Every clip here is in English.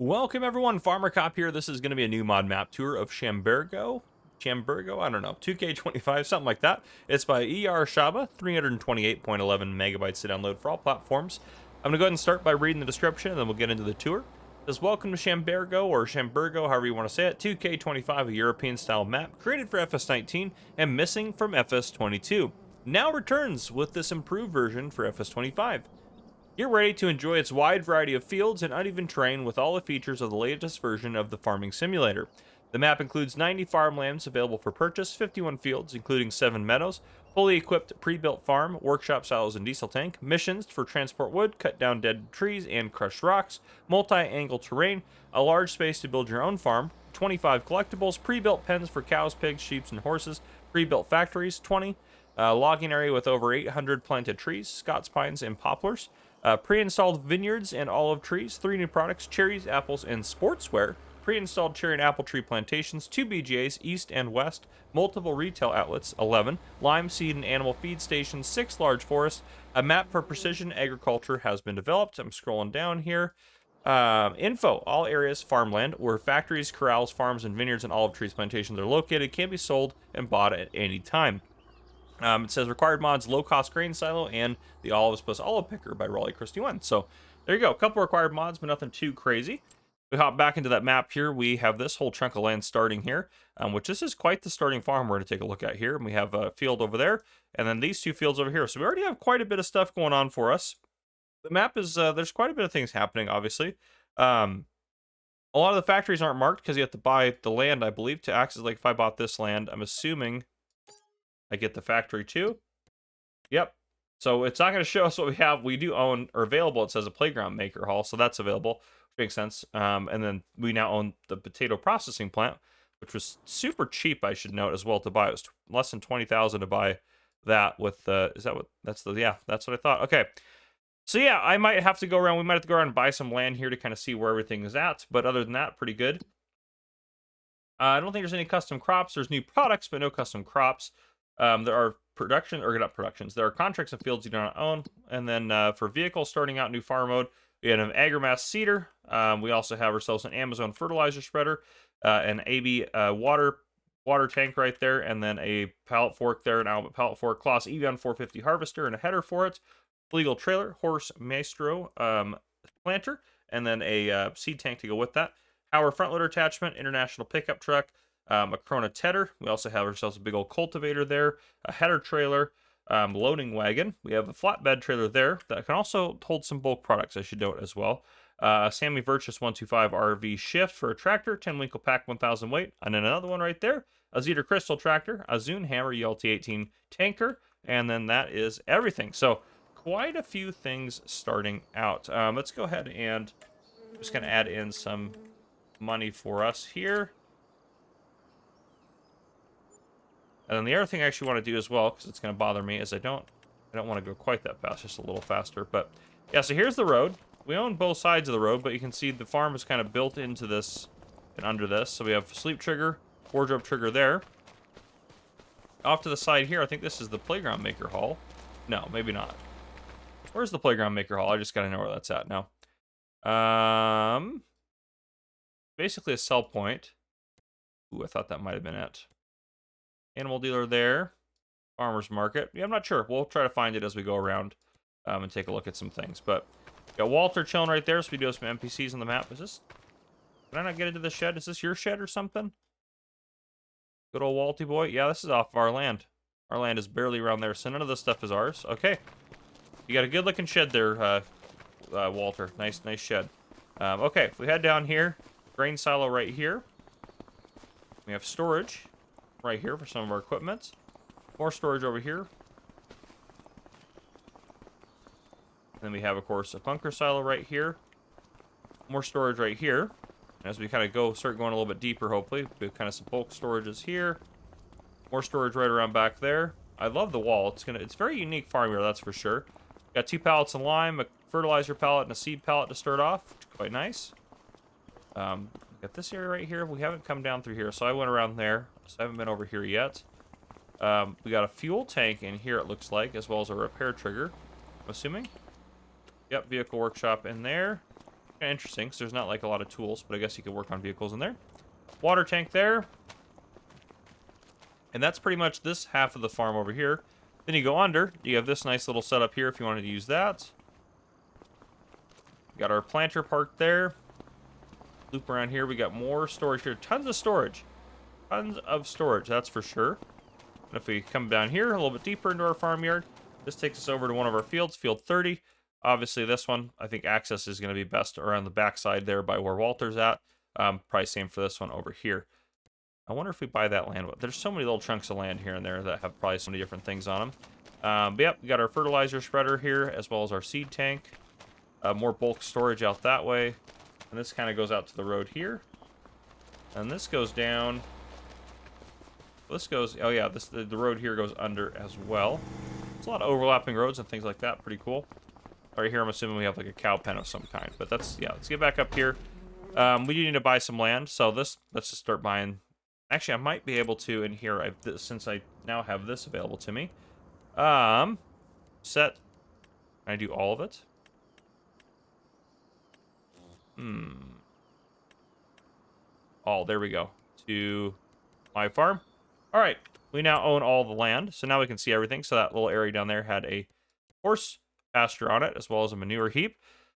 Welcome everyone, Farmer Cop here. This is going to be a new mod map tour of CHAMBERGO, I don't know, 2K25, something like that. It's by Shaba, 328.11 megabytes to download for all platforms. I'm going to go ahead and start by reading the description, and then we'll get into the tour. It says, welcome to CHAMBERGO, or CHAMBERGO, however you want to say it, 2K25, a European-style map created for FS19 and missing from FS22. Now returns with this improved version for FS25. Get ready to enjoy its wide variety of fields and uneven terrain with all the features of the latest version of the farming simulator. The map includes 90 farmlands available for purchase, 51 fields, including 7 meadows, fully equipped pre-built farm, workshop silos and diesel tank, missions for transport wood, cut down dead trees and crushed rocks, multi-angle terrain, a large space to build your own farm, 25 collectibles, pre-built pens for cows, pigs, sheep, and horses, pre-built factories, 20, logging area with over 800 planted trees, Scots pines and poplars, pre-installed vineyards and olive trees, 3 new products, cherries, apples, and sportswear, pre-installed cherry and apple tree plantations, 2 BGAs, east and west, multiple retail outlets, 11, lime, seed, and animal feed stations, 6 large forests, a map for precision agriculture has been developed. I'm scrolling down here. Info, all areas farmland where factories, corrals, farms, and vineyards and olive trees plantations are located can be sold and bought at any time. It says required mods, low-cost grain silo, and the Olives plus Olive Picker by Raleigh Christie 1. So there you go. A couple required mods, but nothing too crazy. We hop back into that map here. We have this whole chunk of land starting here, which this is quite the starting farm we're going to take a look at here. And we have a field over there, and then these 2 fields over here. So we already have quite a bit of stuff going on for us. The map is, there's quite a bit of things happening, obviously. A lot of the factories aren't marked because you have to buy the land, I believe, to access. Like if I bought this land, I'm assuming I get the factory too. Yep. So it's not going to show us what we have. We do own, or available, it says a playground maker hall, so that's available, which makes sense. And then we now own the potato processing plant, which was super cheap, I should note as well, to buy. It was less than 20,000 to buy that with is that what that's the, yeah, that's what I thought. Okay. So yeah, I might have to go around, we might have to go around and buy some land here to kind of see where everything is at, but other than that, pretty good. I don't think there's any custom crops. There's new products, but no custom crops. There are not productions. There are contracts and fields you do not own. And then for vehicles starting out new farm mode, we have an Agramass seeder. We also have ourselves an Amazon fertilizer spreader, an AB water tank right there, and then a pallet fork there, an Albert pallet fork, Claas Evian 450 harvester, and a header for it. Legal trailer, horse maestro planter, and then a seed tank to go with that. Hauer front loader attachment, international pickup truck. A Corona tedder. We also have ourselves a big old cultivator there, a header trailer, loading wagon. We have a flatbed trailer there that can also hold some bulk products, I should note as well. Sammy Virtus 125 RV shift for a tractor, 10 Winkle pack 1000 weight, and then another one right there, a Zeter Crystal tractor, a Zune Hammer ULT18 tanker, and then that is everything. So quite a few things starting out. Let's go ahead and just kind of add in some money for us here. And then the other thing I actually want to do as well, because it's going to bother me, is I don't want to go quite that fast, just a little faster. But yeah, so here's the road. We own both sides of the road, but you can see the farm is kind of built into this and under this. So we have sleep trigger, wardrobe trigger there. Off to the side here, I think this is the playground maker hall. No, maybe not. Where's the playground maker hall? I just got to know where that's at now. Basically a sell point. Ooh, I thought that might have been it. Animal dealer there. Farmer's market. Yeah, I'm not sure. We'll try to find it as we go around and take a look at some things. But got Walter chilling right there, so we do have some NPCs on the map. Is this... Can I not get into the shed? Is this your shed or something? Good old Walty boy. Yeah, this is off of our land. Our land is barely around there, so none of this stuff is ours. Okay. You got a good-looking shed there, Walter. Nice shed. Okay, if we head down here, grain silo right here. We have storage right here for some of our equipment. More storage over here. Then we have, of course, a bunker silo right here. More storage right here. As we kind of start going a little bit deeper, hopefully, we have kind of some bulk storages here. More storage right around back there. I love the wall. It's very unique farm here, that's for sure. Got 2 pallets of lime, a fertilizer pallet, and a seed pallet to start off. Quite nice. Got this area right here. We haven't come down through here, so I went around there. So I haven't been over here yet. We got a fuel tank in here, it looks like, as well as a repair trigger, I'm assuming. Yep, vehicle workshop in there. Kind of interesting, because there's not like a lot of tools, but I guess you could work on vehicles in there. Water tank there. And that's pretty much this half of the farm over here. Then you go under, you have this nice little setup here if you wanted to use that. We got our planter parked there. Loop around here, we got more storage here. Tons of storage. Tons of storage, that's for sure. And if we come down here a little bit deeper into our farmyard, this takes us over to one of our fields, field 30. Obviously this one, I think access is going to be best around the backside there by where Walter's at. Probably same for this one over here. I wonder if we buy that land. There's so many little chunks of land here and there that have probably so many different things on them. But yep, we got our fertilizer spreader here, as well as our seed tank. More bulk storage out that way. And this kind of goes out to the road here. And this goes down. This goes, oh yeah, the road here goes under as well. There's a lot of overlapping roads and things like that. Pretty cool. Right here, I'm assuming we have like a cow pen of some kind. But that's, yeah, let's get back up here. We do need to buy some land. So let's just start buying. Actually, I might be able to in here, since I now have this available to me. Set. Can I do all of it? Oh, there we go. To my farm. All right. We now own all the land, so now we can see everything. So that little area down there had a horse pasture on it, as well as a manure heap.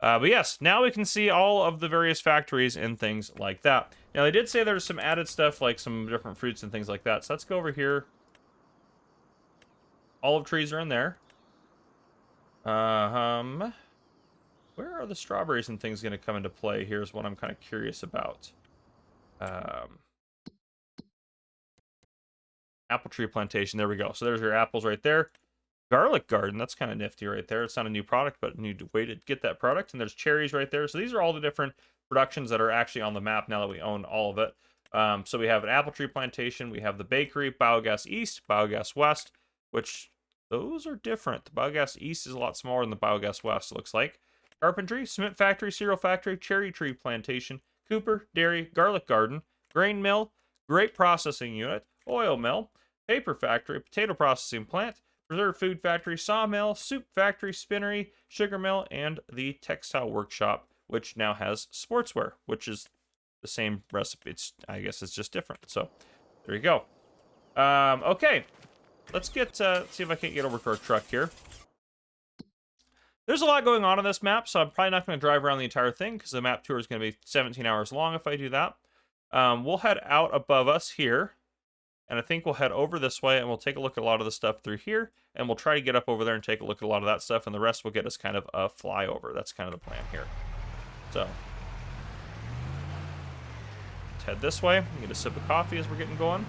But yes, now we can see all of the various factories and things like that. Now, they did say there's some added stuff, like some different fruits and things like that. So let's go over here. Olive trees are in there. Where are the strawberries and things going to come into play? Here's what I'm kind of curious about. Apple tree plantation. There we go. So there's your apples right there. Garlic garden, that's kind of nifty right there. It's not a new product, but a new way to get that product. And there's cherries right there. So these are all the different productions that are actually on the map now that we own all of it. So we have an apple tree plantation. We have the bakery, biogas east, biogas west, which those are different. The biogas east is a lot smaller than the biogas west, it looks like. Carpentry, cement factory, cereal factory, cherry tree plantation, Cooper, dairy, garlic garden, grain mill, grape processing unit, oil mill, paper factory, potato processing plant, preserved food factory, sawmill, soup factory, spinnery, sugar mill, and the textile workshop, which now has sportswear, which is the same recipe. I guess it's just different. So there you go. Okay, let's get see if I can't get over to our truck here. There's a lot going on this map, so I'm probably not going to drive around the entire thing because the map tour is going to be 17 hours long if I do that. We'll head out above us here. And I think we'll head over this way, and we'll take a look at a lot of the stuff through here, and we'll try to get up over there and take a look at a lot of that stuff, and the rest will get us kind of a flyover. That's kind of the plan here. So, let's head this way. Get a sip of coffee as we're getting going.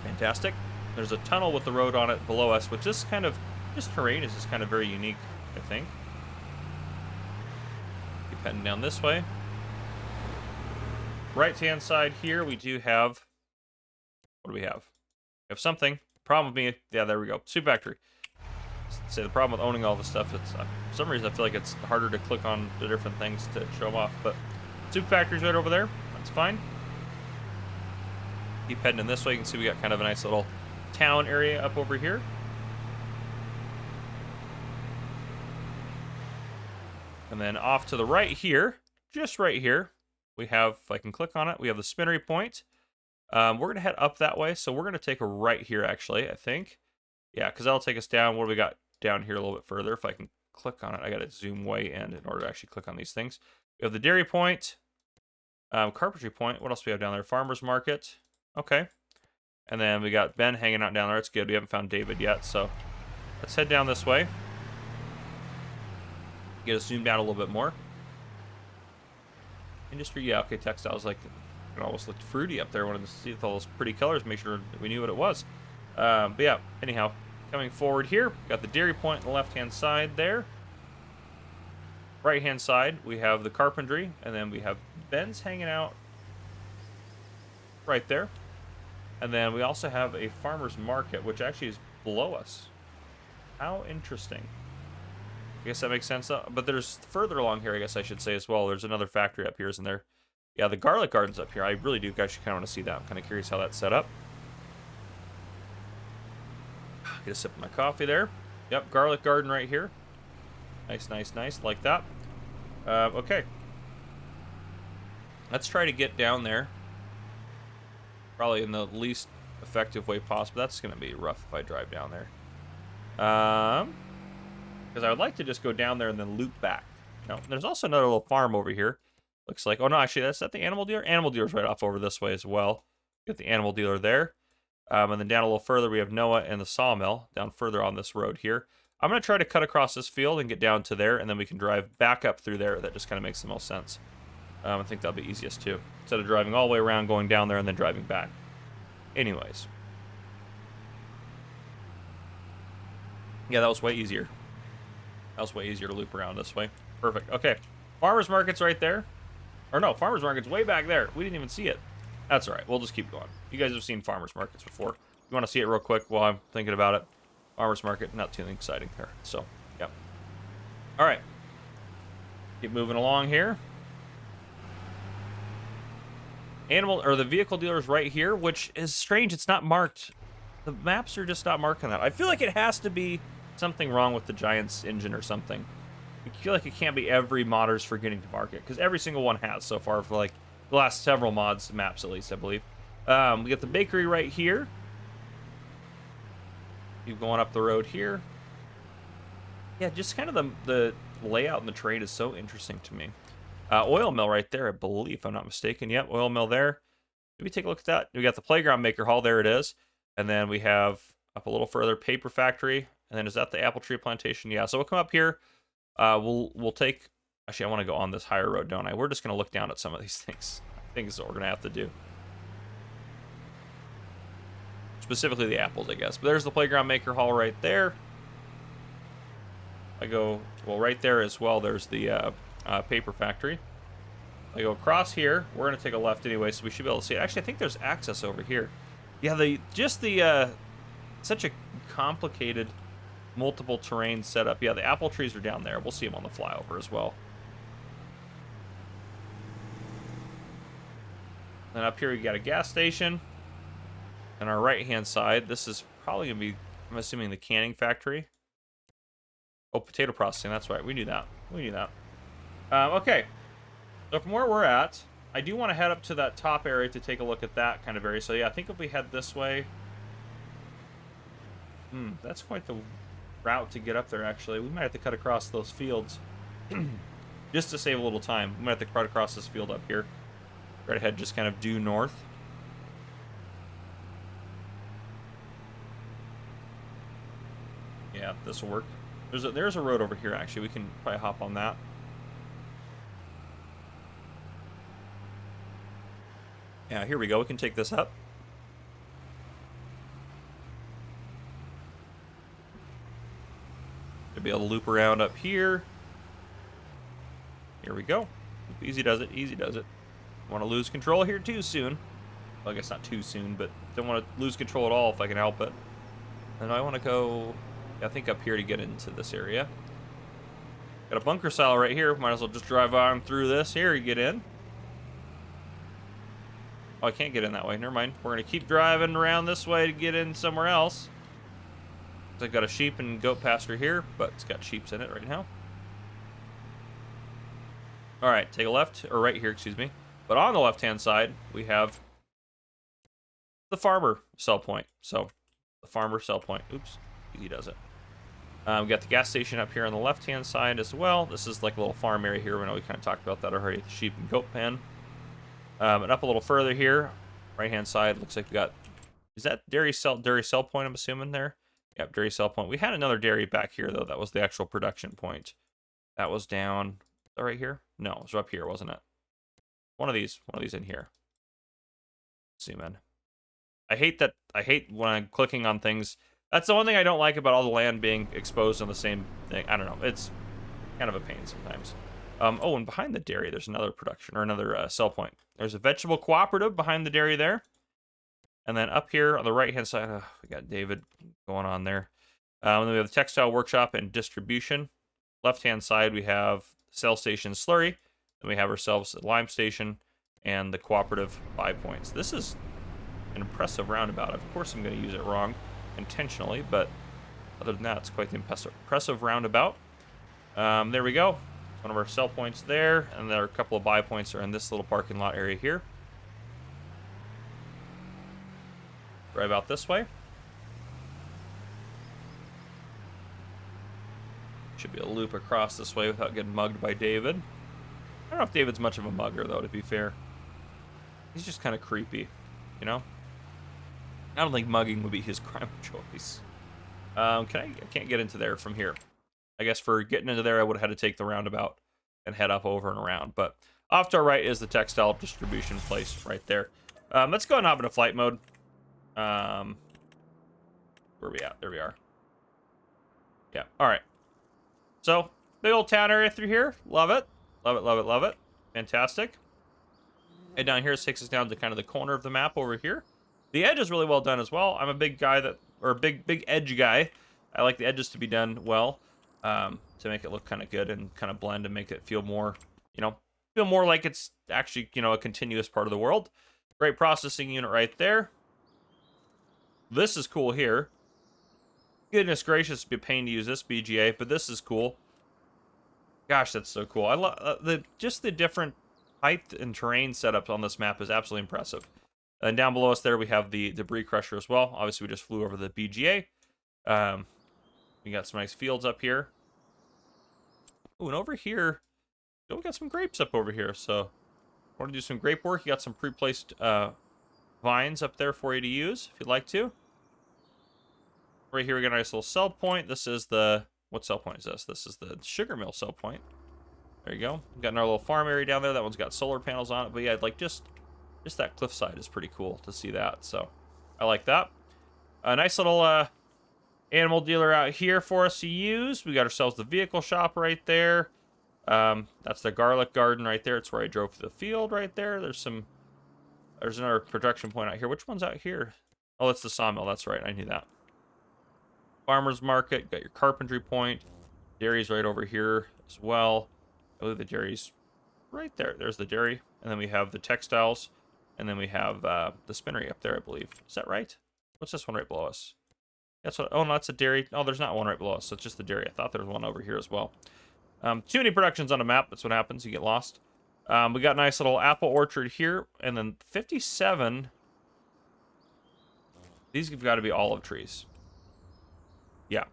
Fantastic. There's a tunnel with the road on it below us, which this terrain is just kind of very unique, I think. Keep heading down this way. Right-hand side here, we do have, what do we have? We have something. Problem with me, yeah, there we go. Soup factory. Say the problem with owning all this stuff, it's for some reason I feel like it's harder to click on the different things to show them off. But soup factory's right over there. That's fine. Keep heading in this way. You can see we got kind of a nice little town area up over here. And then off to the right here, just right here, we have, if I can click on it, we have the spinnery point. We're going to head up that way, so we're going to take a right here, actually, I think. Yeah, because that'll take us down. What do we got down here a little bit further? If I can click on it, I got to zoom way in order to actually click on these things. We have the dairy point, carpentry point. What else do we have down there? Farmer's market. Okay. And then we got Ben hanging out down there. It's good. We haven't found David yet, so let's head down this way. Get us zoomed out a little bit more. Industry, yeah, okay, textiles, like, it almost looked fruity up there. Wanted to see with all those pretty colors, make sure we knew what it was. But yeah, anyhow, coming forward here, got the dairy point on the left-hand side there. Right-hand side, we have the carpentry, and then we have Ben's hanging out right there. And then we also have a farmer's market, which actually is below us. How interesting. I guess that makes sense. But there's further along here, I guess I should say as well. There's another factory up here, isn't there? Yeah, the garlic garden's up here. I really do actually kind of want to see that. I'm kind of curious how that's set up. Get a sip of my coffee there. Yep, garlic garden right here. Nice, nice, nice. Like that. Okay. Let's try to get down there. Probably in the least effective way possible. That's going to be rough if I drive down there. Because I would like to just go down there and then loop back. No, there's also another little farm over here. Looks like, oh no, actually that's not the animal dealer. Animal dealer's right off over this way as well. Get the animal dealer there. And then down a little further, we have Noah and the sawmill down further on this road here. I'm going to try to cut across this field and get down to there, and then we can drive back up through there. That just kind of makes the most sense. I think that'll be easiest too. Instead of driving all the way around, going down there, and then driving back. Anyways. Yeah, that was way easier. That was way easier to loop around this way. Perfect. Okay. Farmer's Market's right there. Or no, Farmer's Market's way back there. We didn't even see it. That's all right. We'll just keep going. You guys have seen Farmer's Markets before. You want to see it real quick while I'm thinking about it? Farmer's Market, not too exciting here. So, yeah. All right. Keep moving along here. The vehicle dealer's right here, which is strange. It's not marked. The maps are just not marking that. I feel like it has to be something wrong with the Giants engine or something. I feel like it can't be every modder's forgetting to mark it, because every single one has so far for like the last several mods, maps at least, I believe. We got the bakery right here. Keep going up the road here. Yeah, just kind of the layout and the terrain is so interesting to me. Oil mill right there, I believe, if I'm not mistaken. Yep, oil mill there. Maybe take a look at that. We got the playground maker hall, there it is. And then we have up a little further, paper factory. And then is that the apple tree plantation? Yeah, so we'll come up here. We'll take... Actually, I want to go on this higher road, don't I? We're just going to look down at some of these things. I think is what we're going to have to do. Specifically the apples, I guess. But there's the playground maker hall right there. I go... Well, right there as well, there's the paper factory. I go across here. We're going to take a left anyway, so we should be able to see it. Actually, I think there's access over here. Yeah, such a complicated multiple terrain setup. Yeah, the apple trees are down there. We'll see them on the flyover as well. Then up here we got a gas station. On our right-hand side, this is probably going to be, I'm assuming, the canning factory. Oh, potato processing. That's right. We knew that. We knew that. Okay. So from where we're at, I do want to head up to that top area to take a look at that kind of area. So yeah, I think if we head this way... that's quite the route to get up there, actually. We might have to cut across those fields. Just to save a little time. We might have to cut across this field up here. Right ahead, just kind of due north. Yeah, this will work. There's a road over here, actually. We can probably hop on that. Yeah, here we go. We can take this up. Should be able to loop around up here. Here we go. Easy does it. Easy does it. Want to lose control here too soon. Well, I guess not too soon, but don't want to lose control at all if I can help it. And I want to go, I think, up here to get into this area. Got a bunker style right here. Might as well just drive on through this. Here, you get in. Oh, I can't get in that way. Never mind. We're going to keep driving around this way to get in somewhere else. I've got a sheep and goat pasture here, but it's got sheeps in it right now. All right, take a left, or right here, excuse me. But on the left-hand side, we have the farmer sell point. So, the farmer sell point. Oops, easy does it. We got the gas station up here on the left-hand side as well. This is like a little farm area here. We know we kind of talked about that already, the sheep and goat pen. And up a little further here, right-hand side, looks like we got, is that dairy sell point, I'm assuming there? Yep, dairy sell point. We had another dairy back here, though. That was the actual production point. That was down, right here? No, it was up here, wasn't it? One of these in here. Zoom in. I hate when I'm clicking on things. That's the one thing I don't like about all the land being exposed on the same thing. I don't know. It's kind of a pain sometimes. Oh, and behind the dairy, there's another production, or another sell point. There's a vegetable cooperative behind the dairy there. And then up here on the right-hand side, we got David going on there. And then we have the textile workshop and distribution. Left-hand side, we have sell station slurry. Then we have ourselves a lime station and the cooperative buy points. This is an impressive roundabout. Of course, I'm going to use it wrong intentionally, but other than that, it's quite the impressive roundabout. There we go. One of our sell points there, and there are a couple of buy points are in this little parking lot area here. Drive out this way. Should be a loop across this way without getting mugged by David. I don't know if David's much of a mugger, though, to be fair. He's just kind of creepy, you know? I don't think mugging would be his crime of choice. I can't get into there from here. I guess for getting into there, I would have had to take the roundabout and head up over and around. But off to our right is the textile distribution place right there. Let's go and hop into flight mode. Where are we at? There we are. Yeah, all right. So, big old town area through here. Love it. Love it, love it, love it. Fantastic. And down here, takes us down to kind of the corner of the map over here. The edge is really well done as well. I'm a big guy big edge guy. I like the edges to be done well, to make it look kind of good and kind of blend and make it feel more, feel more like it's actually, a continuous part of the world. Great processing unit right there. This is cool here. Goodness gracious, it'd be a pain to use this BGA, but this is cool. Gosh, that's so cool. I love just the different height and terrain setups on this map is absolutely impressive. And down below us there, we have the debris crusher as well. Obviously, we just flew over the BGA. We got some nice fields up here. Oh, and over here, we got some grapes up over here. So, want to do some grape work? You got some pre-placed vines up there for you to use if you'd like to. Right here, we got a nice little sell point. This is the... What sell point is this? This is the sugar mill sell point. There you go. We got our little farm area down there. That one's got solar panels on it. But yeah, like just that cliffside is pretty cool to see that. So I like that. A nice little animal dealer out here for us to use. We got ourselves the vehicle shop right there. That's the garlic garden right there. It's where I drove to the field right there. There's another production point out here. Which one's out here? Oh, it's the sawmill. That's right. I knew that. Farmer's market, got your carpentry point. Dairy's right over here as well. I believe the dairy's right there. There's the dairy. And then we have the textiles. And then we have the spinnery up there, I believe. Is that right? What's this one right below us? That's what. Oh, no, that's a dairy. Oh, there's not one right below us. So it's just the dairy. I thought there was one over here as well. Too many productions on a map. That's what happens. You get lost. We got a nice little apple orchard here. And then 57. These have got to be olive trees. Yeah.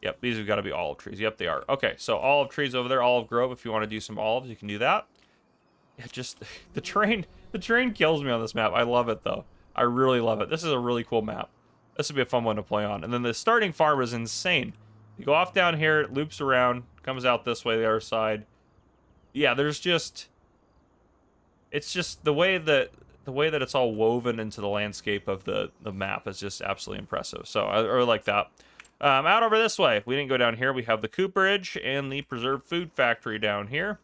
Yep, these have got to be olive trees. Yep, they are. Okay, so olive trees over there, Olive Grove. If you want to do some olives, you can do that. It just the terrain kills me on this map. I love it though. I really love it. This is a really cool map. This would be a fun one to play on. And then the starting farm is insane. You go off down here, it loops around, comes out this way, the other side. Yeah, it's just the way that it's all woven into the landscape of the map is just absolutely impressive. So I really like that. Out over this way, we didn't go down here. We have the cooperage and the preserved food factory down here.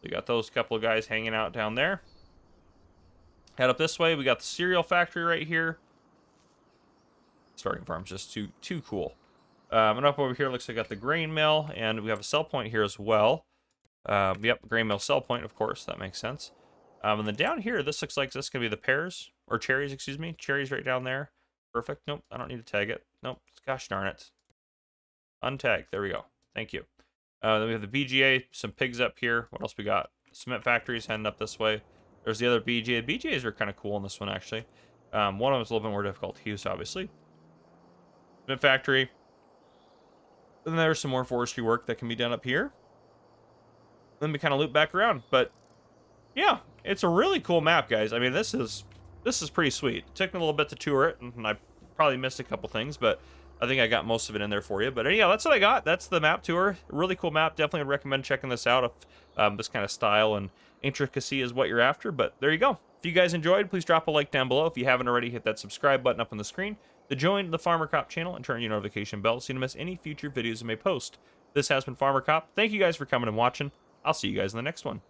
We got those couple of guys hanging out down there. Head up this way, we got the cereal factory right here. Starting farm's just too cool. And up over here looks like we got the grain mill, and we have a sell point here as well. Yep, grain mill sell point, of course, that makes sense. And then down here, this looks like this is going to be the pears, or cherries, excuse me. Cherries right down there. Perfect. Nope, I don't need to tag it. Nope, gosh darn it. Untag, there we go. Thank you. Then we have the BGA, some pigs up here. What else we got? Cement factories heading up this way. There's the other BGA. BGAs are kind of cool in this one, actually. One of them is a little bit more difficult to use, obviously. Cement factory. And then there's some more forestry work that can be done up here. Then we kind of loop back around, but yeah, it's a really cool map, guys. I mean, this is pretty sweet. It took me a little bit to tour it, and I probably missed a couple things, but I think I got most of it in there for you. But yeah, that's what I got. That's the map tour. Really cool map. Definitely would recommend checking this out if this kind of style and intricacy is what you're after. But there you go. If you guys enjoyed, please drop a like down below. If you haven't already, hit that subscribe button up on the screen to join the Farmer Cop channel and turn your notification bell so you don't miss any future videos I may post. This has been Farmer Cop. Thank you guys for coming and watching. I'll see you guys in the next one.